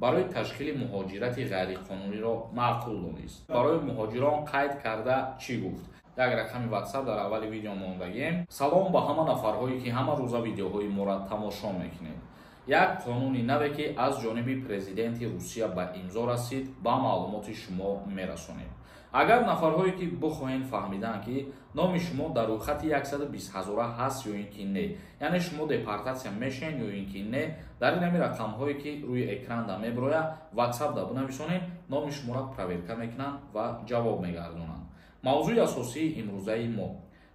барои ташкили муҳоҷирати ғайриқонуниро маъқул донист. Барои муҳоҷирон қайд карда чӣ гуфт? Як рақами WhatsApp дар аввали видео мондагем. Салом ба ҳама нафарҳое ки ҳама рӯза видеоҳои моро тамошо мекунед. Як қонуни наве ки аз ҷониби президенти Русия ба имзо расид, ба маълумоти шумо мерасонем. Агар нафарҳое ки бихоҳед фаҳмидан ки номи шумо дар рӯйхати 120,000 ҳаст ё ин ки не, яъне шумо депортатсия мешавед ё ин ки не, дар ин ҳами рақамҳое ки рӯи экранда мебирояд WhatsApp да бинависонед, номи шуморо проверка мекунанд ва ҷавоб мегардонанд. мавзӯи асосии имрӯзаи мо: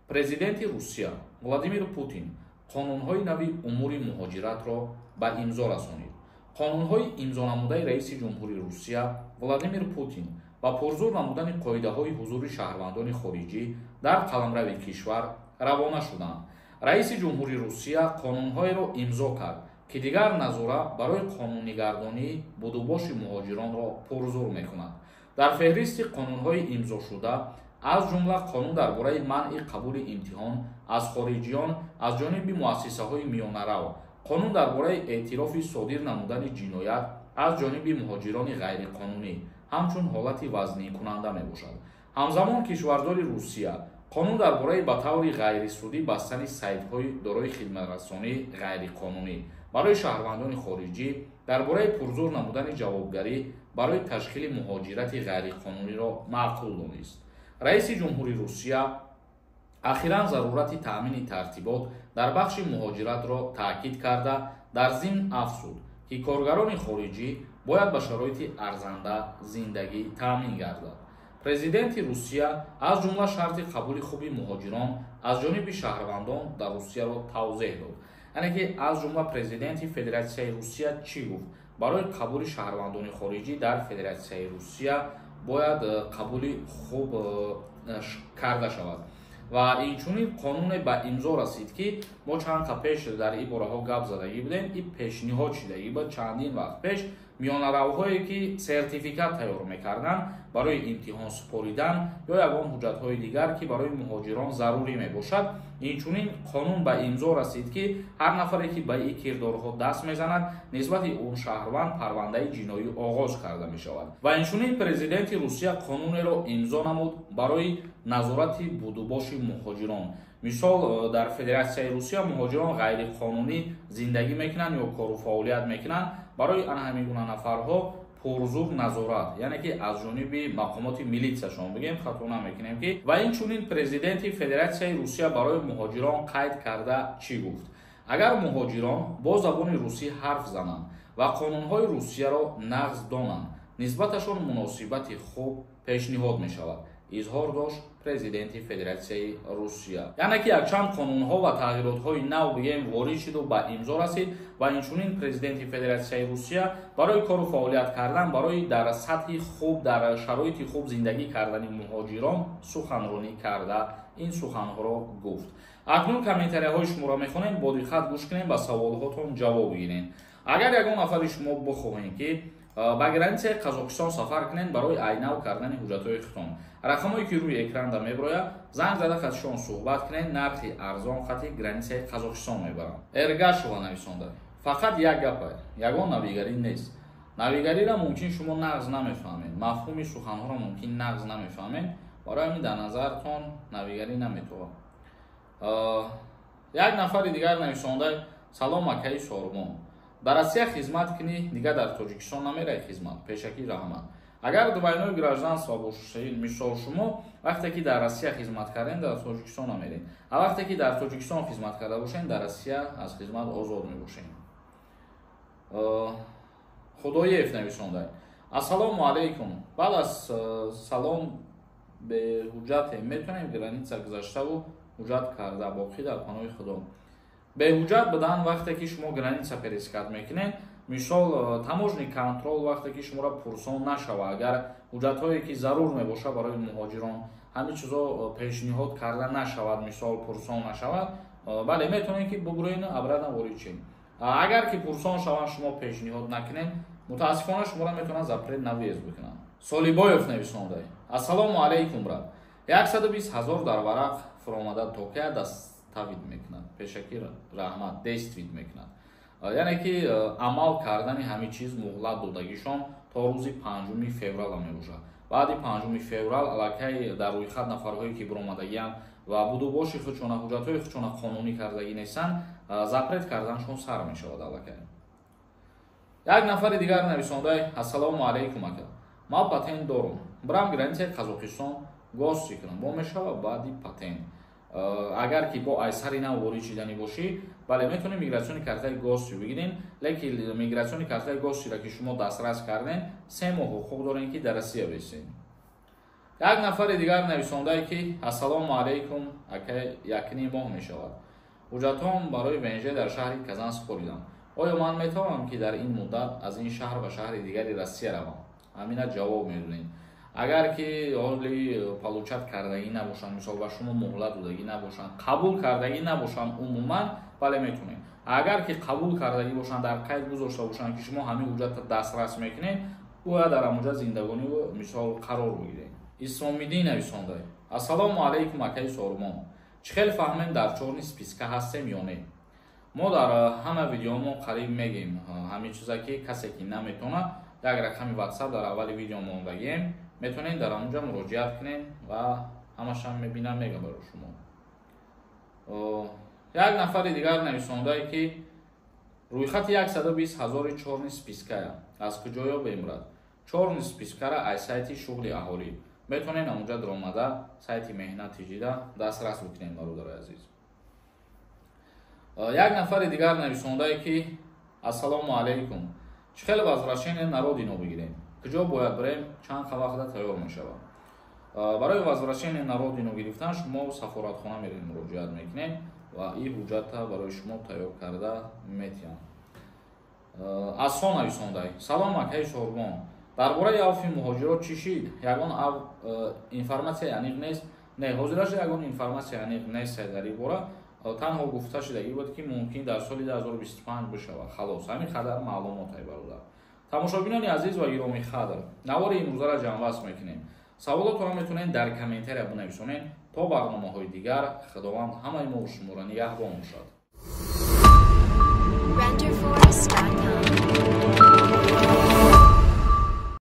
президенти Русия Владимир Путин қонунҳои нави умури муҳоҷиратро ба имзо расонид. қонунҳои имзонамудаи раиси ҷумҳури Русия Владимир Путин ба пурзур намудани қоидаҳои ҳузури шаҳрвандони хориҷӣ дар қаламрави кишвар равона шуданд. раиси ҷумҳури Русия қонунҳоеро имзо кард ки дигар назорат барои қонунигардонии будубоши муҳоҷиронро пурзур мекунад. дар феҳристи қонунҳои имзошуда аз ҷумла қонун дар бораи манъи қабули имтиҳон аз хориҷиён аз ҷониби муассисаҳои миёнарав, қонун дар бораи эътирофи содир намудани ҷиноят аз ҷониби муҳоҷирони ғайриқонунӣ ҳамчун ҳолати вазнинкунанда мебошад. ҳамзамон кишвардори Русия қонун дар бораи ба таври ғайрисудӣ бастани сайтҳои дорои хидматрасонии ғайриқонунӣ барои шаҳрвандони хориҷӣ дар бораи пурзур намудани ҷавобгарӣ барои ташкили муҳоҷирати ғайриқонуниро маъқул донист. раиси ҷумҳури Русия ахиран зарурати таъмини тартибот дар бахши муҳоҷиратро таъкид карда, дар зимн афзуд ки коргарони хориҷӣ бояд ба шароити арзанда зиндагӣ таъмин гардад. президенти Русия аз ҷумла шарти қабули хуби муҳоҷирон аз ҷониби шаҳрвандон дар Русияро тавзеҳ дод. яъне ки аз ҷумла президенти Федератсияи Русия чӣ гуфт? барои қабули шаҳрвандони хориҷӣ дар Федератсияи Русия бояд қабули хуб карда шавад. ва инчунин қонуне ба имзо расид ки мо чанд қа пеш дар ин бораҳо гап задагӣ будем. ин пешниҳод шидагӣ буд чандин вақт пеш. миёнаравҳое ки сертификат тайёр мекарданд барои имтиҳон супоридан ё ягон ҳуҷҷатҳои дигар ки барои муҳоҷирон зарурӣ мебошад, инчунин қонун ба имзо расид ки ҳар нафаре ки ба ин кирдорҳо даст мезанад нисбати он шаҳрванд парвандаи ҷиноӣ оғоз карда мешавад. ва инчунин президенти Русия қонунеро имзо намуд барои назорати будубоши муҳоҷирон. мисол дар Федератсияи Русия муҳоҷирон ғайриқонунӣ зиндагӣ мекунанд ё кору фаъолият мекунанд, барои ҳамин гуна нафарҳо пурзур назорат, яъне ки аз ҷониби мақомоти милитсияшон бигем, хато намекунем ки. ва инчунин президенти Федератсияи Русия барои муҳоҷирон қайд карда чӣ гуфт? агар муҳоҷирон бо забони русӣ ҳарф зананд ва қонунҳои Русияро нағз донанд, нисбаташон муносибати хуб пешниҳод мешавад, изҳор дошт президенти Федератсияи Русия. яъне ки якчанд қонунҳо ва тағйиротҳои нав бигем ворид шуд ба имзо расид ва инчунин президенти Федератсияи Русия барои кору фаъолият кардан, барои дар сатҳи хуб, дар шароити хуб зиндагӣ кардани муҳоҷирон суханронӣ карда ин суханҳоро гуфт. акнун комментарияҳои шуморо мехонем, бо диққат гӯш кунем, ба саволҳотон ҷавоб гирем. агар ягон нафари шумо бихоҳем ки ба границаи Қазоқистон сафар кунед барои айнав кардани ҳуҷҷатҳои худтон, рақамҳое ки рӯи экранда мебирояд, занг зада хатишон суҳбат кунед, нархи арзон хати границаи Қазоқистон мебаранд. Эргашова нависонда: фақат як гапа, ягон навигарӣ нест. навигариро мумкин шумо нағз намефаҳмед, мафҳуми суханҳоро мумкин нағз намефаҳмед, барои ҳамин дар назартон навигарӣ наметавонад. як нафари дигар нависонда: салом акаи Сормон, ба Россия хизмат кунӣ, дигар дар Тоҷикистон намераи хизмат. Пешакӣ раҳмат. агар двойное гражданство бошед, мисол шумо вақте ки дар Россия хизмат кардем, дар Тоҷикистон намерем, а вақте ки дар Тоҷикистон хизмат карда бошем, дар Россия аз хизмат озод мебошем. Худоев нависонда: ассалому алайкум, баъд аз салом бе ҳуҷҷате метавонем граница гузаштаву ҳуҷҷат карда, боқӣ дар паноҳи худо. беҳуҷҷат будан вақте ки шумо граница перескат мекунед, мисол таможни контрол вақте ки шуморо пурсон нашава, агар ҳуҷҷатҳое ки зарур мебошад барои муҳоҷирон ҳамин чизо пешниҳод карда нашавад, мисол пурсон нашавад, бале метавонед ки бигӯед обратно ворид шед. агар ки пурсон шаванд шумо пешниҳод накунед, мутаассифона шуморо метавонанд запрет на въезд бикунанд. Солибоев нависонда: ассалому алайкум брат, 120,000 дар варақ фуромада тока даставид мекунад. Пешакӣ раҳмат, дествид мекунад. яъне ки амал кардани ҳамин чиз муҳлат додагишон то рӯзи 5 феврал мебошад. баъди 5 феврал аллакай дар рӯйхат нафарҳое ки биромадагиянд ва будубоши худшона ҳуҷҷатҳои худшона қонунӣ кардагӣ нестанд, запрет карданашон сар мешавад аллакай. як нафари дигар нависондай: ассалому алайкум ака, ман патент дорам, бирам границаи Қазоқистон гоз чекунам, бо мешава баъди патент. агар ки бо айсари нав ворид шидани бошӣ, бале метавонем мигратсиони картаи гозчи бигирем, лекин мигратсиони картаи гозчиро ки шумо дастрас кардем 3 моҳ ҳуқуқ дорем ки дар Россия бесем. як нафари дигар нависондае ки ассалому алайкум ака, якни моҳ мешавад, ҳуҷҷатҳоам барои ВНЖ дар шаҳри Казан супоридам. оё ман метавонам ки дар ин муддат аз ин шаҳр ба шаҳри дигари Россия равам? ҳамина ҷавоб медодем. агар ки ҳоли получат кардагӣ набошанд, мисол ба шумо муҳлат додагӣ набошанд, қабул кардагӣ набошанд, умуман бале метавонем. агар ки қабул кардагӣ бошанд, дар қайд гузошта бошанд ки шумо ҳамин ҳуҷҷатро дастрас мекунед, гӯя дар ҳамуҷа зиндагонӣ мисол қарор бигиред. исомиддин нависондай: ассалому алайкум акаи Сормон, чӣ хел фаҳмем дар чорни списка ҳастем ё не? мо дар ҳама видеомо қариб мегем ҳамин чиза ки касе ки наметавонад, як рақами WhatsApp дар аввали видео мондагем, метавонед дар онҷа муроҷиат кунед ва ҳамашам мебинам, мегам барои шумо. як нафари дигар нависондае ки рӯйхати 120,000 чорни спиская аз куҷо ёбем рад? чорни спискара аз сайти шуғли аҳолӣ метавонед онҷа даромада сайти меҳнат тиҷида дастрас бикунед. бародари азиз, як нафари дигар нависондае ки ассалому алайкум, чӣ хел возвращение на родину бигирем? куҷо бояд бирем? чанд вақта тайёр мешавад? барои возвращение на родину гирифтан шумо сафоратхона меред, муроҷиат мекунед ва ин ҳуҷҷатро барои шумо тайёр карда метиҳам. асон нависондай: салом акаи Сормон, дар бораи авфи муҳоҷирот чӣ шид? ягон информатсия аниқ нест? не, ҳозираш ягон информатсия аниқ нест дар ин бора. танҳо гуфта шудагӣ буд ки мумкин дар соли 2025 бишавад. халос, ҳамин қадар маълумотай бародар. тамошобинони азиз ва гироми қадр, навори имрӯзаро ҷамъбаст мекунем. саволотро метавонед дар комментария бинависонед. то барномаҳои дигар, худованд ҳамаи мо шуморо нигаҳбон бошад.